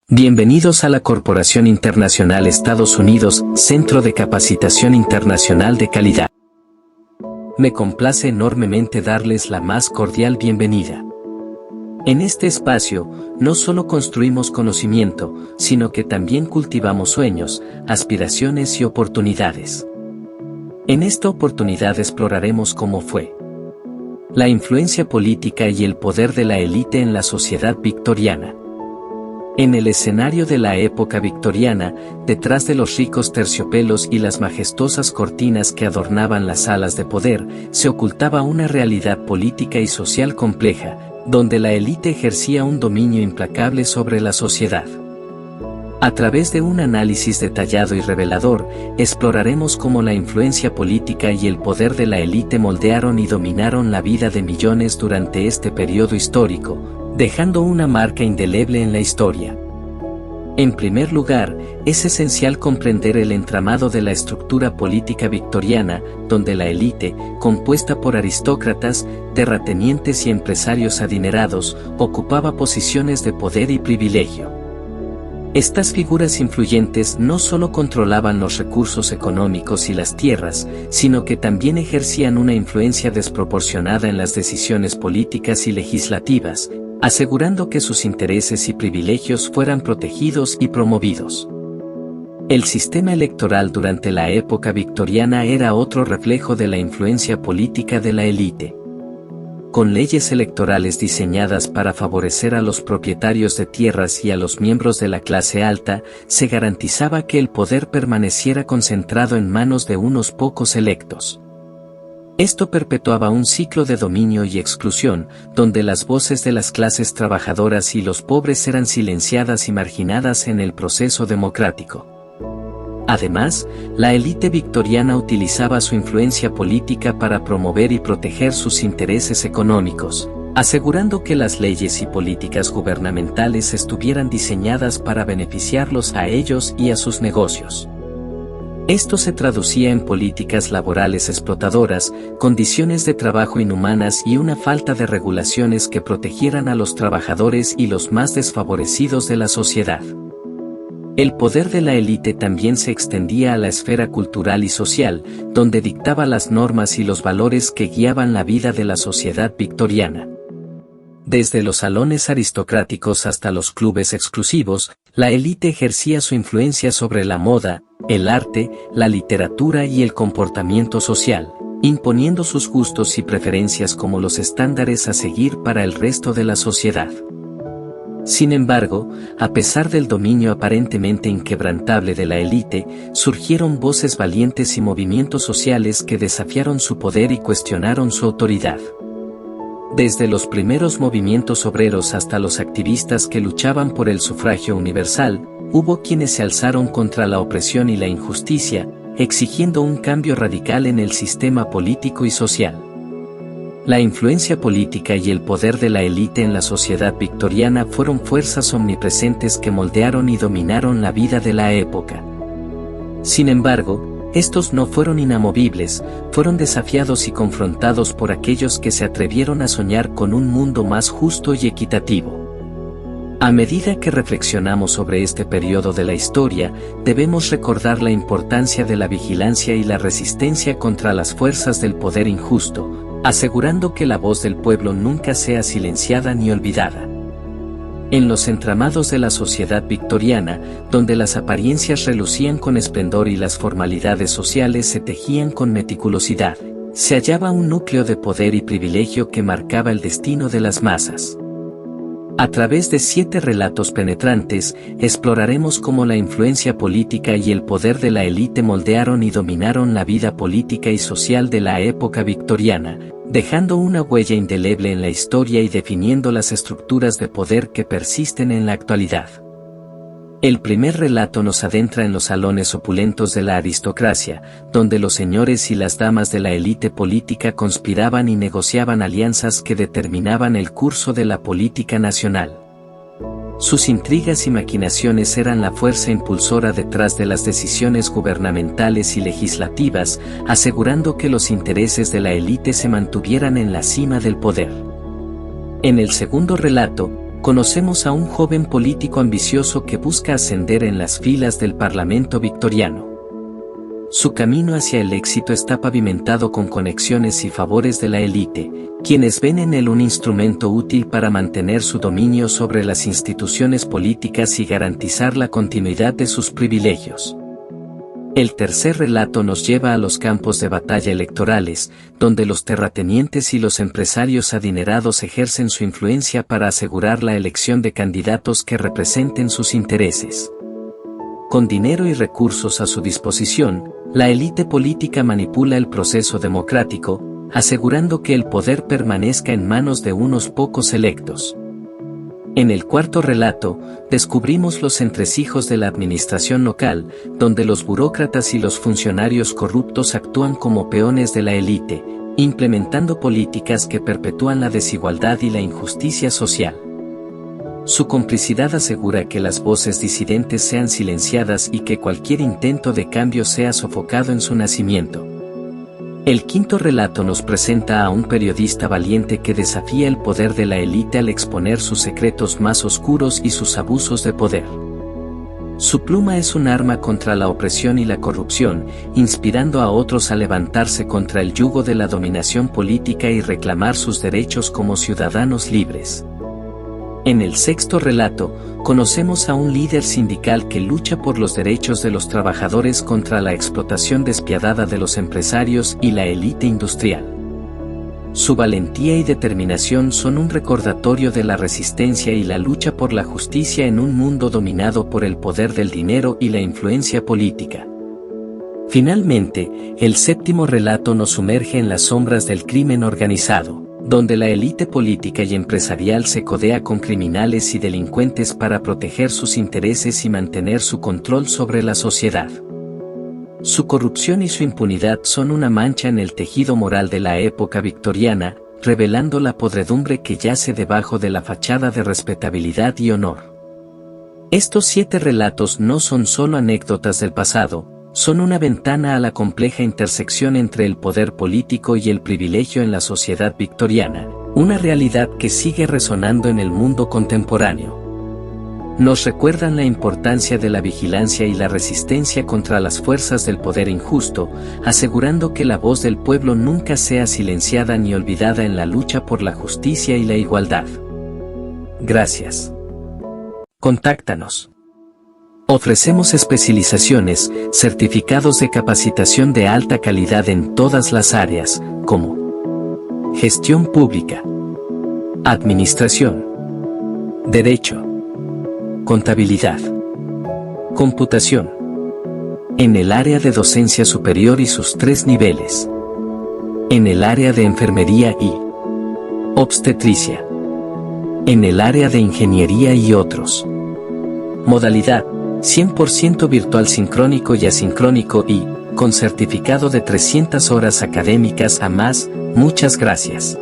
Bienvenidos a la Corporación Internacional Estados Unidos, Centro de Capacitación Internacional de Calidad. Me complace enormemente darles la más cordial bienvenida. En este espacio, no solo construimos conocimiento, sino que también cultivamos sueños, aspiraciones y oportunidades. En esta oportunidad exploraremos cómo fue la influencia política y el poder de la élite en la sociedad victoriana. En el escenario de la época victoriana, detrás de los ricos terciopelos y las majestuosas cortinas que adornaban las salas de poder, se ocultaba una realidad política y social compleja, donde la élite ejercía un dominio implacable sobre la sociedad. A través de un análisis detallado y revelador, exploraremos cómo la influencia política y el poder de la élite moldearon y dominaron la vida de millones durante este periodo histórico, dejando una marca indeleble en la historia. En primer lugar, es esencial comprender el entramado de la estructura política victoriana, donde la élite, compuesta por aristócratas, terratenientes y empresarios adinerados, ocupaba posiciones de poder y privilegio. Estas figuras influyentes no solo controlaban los recursos económicos y las tierras, sino que también ejercían una influencia desproporcionada en las decisiones políticas y legislativas, asegurando que sus intereses y privilegios fueran protegidos y promovidos. El sistema electoral durante la época victoriana era otro reflejo de la influencia política de la élite. Con leyes electorales diseñadas para favorecer a los propietarios de tierras y a los miembros de la clase alta, se garantizaba que el poder permaneciera concentrado en manos de unos pocos electos. Esto perpetuaba un ciclo de dominio y exclusión, donde las voces de las clases trabajadoras y los pobres eran silenciadas y marginadas en el proceso democrático. Además, la élite victoriana utilizaba su influencia política para promover y proteger sus intereses económicos, asegurando que las leyes y políticas gubernamentales estuvieran diseñadas para beneficiarlos a ellos y a sus negocios. Esto se traducía en políticas laborales explotadoras, condiciones de trabajo inhumanas y una falta de regulaciones que protegieran a los trabajadores y los más desfavorecidos de la sociedad. El poder de la élite también se extendía a la esfera cultural y social, donde dictaba las normas y los valores que guiaban la vida de la sociedad victoriana. Desde los salones aristocráticos hasta los clubes exclusivos, la élite ejercía su influencia sobre la moda, el arte, la literatura y el comportamiento social, imponiendo sus gustos y preferencias como los estándares a seguir para el resto de la sociedad. Sin embargo, a pesar del dominio aparentemente inquebrantable de la élite, surgieron voces valientes y movimientos sociales que desafiaron su poder y cuestionaron su autoridad. Desde los primeros movimientos obreros hasta los activistas que luchaban por el sufragio universal, hubo quienes se alzaron contra la opresión y la injusticia, exigiendo un cambio radical en el sistema político y social. La influencia política y el poder de la élite en la sociedad victoriana fueron fuerzas omnipresentes que moldearon y dominaron la vida de la época. Sin embargo, estos no fueron inamovibles, fueron desafiados y confrontados por aquellos que se atrevieron a soñar con un mundo más justo y equitativo. A medida que reflexionamos sobre este periodo de la historia, debemos recordar la importancia de la vigilancia y la resistencia contra las fuerzas del poder injusto, asegurando que la voz del pueblo nunca sea silenciada ni olvidada. En los entramados de la sociedad victoriana, donde las apariencias relucían con esplendor y las formalidades sociales se tejían con meticulosidad, se hallaba un núcleo de poder y privilegio que marcaba el destino de las masas. A través de 7 relatos penetrantes, exploraremos cómo la influencia política y el poder de la élite moldearon y dominaron la vida política y social de la época victoriana, dejando una huella indeleble en la historia y definiendo las estructuras de poder que persisten en la actualidad. El primer relato nos adentra en los salones opulentos de la aristocracia, donde los señores y las damas de la élite política conspiraban y negociaban alianzas que determinaban el curso de la política nacional. Sus intrigas y maquinaciones eran la fuerza impulsora detrás de las decisiones gubernamentales y legislativas, asegurando que los intereses de la élite se mantuvieran en la cima del poder. En el segundo relato, conocemos a un joven político ambicioso que busca ascender en las filas del Parlamento victoriano. Su camino hacia el éxito está pavimentado con conexiones y favores de la élite, quienes ven en él un instrumento útil para mantener su dominio sobre las instituciones políticas y garantizar la continuidad de sus privilegios. El tercer relato nos lleva a los campos de batalla electorales, donde los terratenientes y los empresarios adinerados ejercen su influencia para asegurar la elección de candidatos que representen sus intereses. Con dinero y recursos a su disposición, la élite política manipula el proceso democrático, asegurando que el poder permanezca en manos de unos pocos electos. En el cuarto relato, descubrimos los entresijos de la administración local, donde los burócratas y los funcionarios corruptos actúan como peones de la élite, implementando políticas que perpetúan la desigualdad y la injusticia social. Su complicidad asegura que las voces disidentes sean silenciadas y que cualquier intento de cambio sea sofocado en su nacimiento. El quinto relato nos presenta a un periodista valiente que desafía el poder de la élite al exponer sus secretos más oscuros y sus abusos de poder. Su pluma es un arma contra la opresión y la corrupción, inspirando a otros a levantarse contra el yugo de la dominación política y reclamar sus derechos como ciudadanos libres. En el sexto relato, conocemos a un líder sindical que lucha por los derechos de los trabajadores contra la explotación despiadada de los empresarios y la élite industrial. Su valentía y determinación son un recordatorio de la resistencia y la lucha por la justicia en un mundo dominado por el poder del dinero y la influencia política. Finalmente, el séptimo relato nos sumerge en las sombras del crimen organizado, donde la élite política y empresarial se codea con criminales y delincuentes para proteger sus intereses y mantener su control sobre la sociedad. Su corrupción y su impunidad son una mancha en el tejido moral de la época victoriana, revelando la podredumbre que yace debajo de la fachada de respetabilidad y honor. Estos 7 relatos no son solo anécdotas del pasado, son una ventana a la compleja intersección entre el poder político y el privilegio en la sociedad victoriana, una realidad que sigue resonando en el mundo contemporáneo. Nos recuerdan la importancia de la vigilancia y la resistencia contra las fuerzas del poder injusto, asegurando que la voz del pueblo nunca sea silenciada ni olvidada en la lucha por la justicia y la igualdad. Gracias. Contáctanos. Ofrecemos especializaciones, certificados de capacitación de alta calidad en todas las áreas, como gestión pública, administración, derecho, contabilidad, computación, en el área de docencia superior y sus 3 niveles, en el área de enfermería y obstetricia, en el área de ingeniería y otros. Modalidad 100% virtual sincrónico y asincrónico y, con certificado de 300 horas académicas a más. Muchas gracias.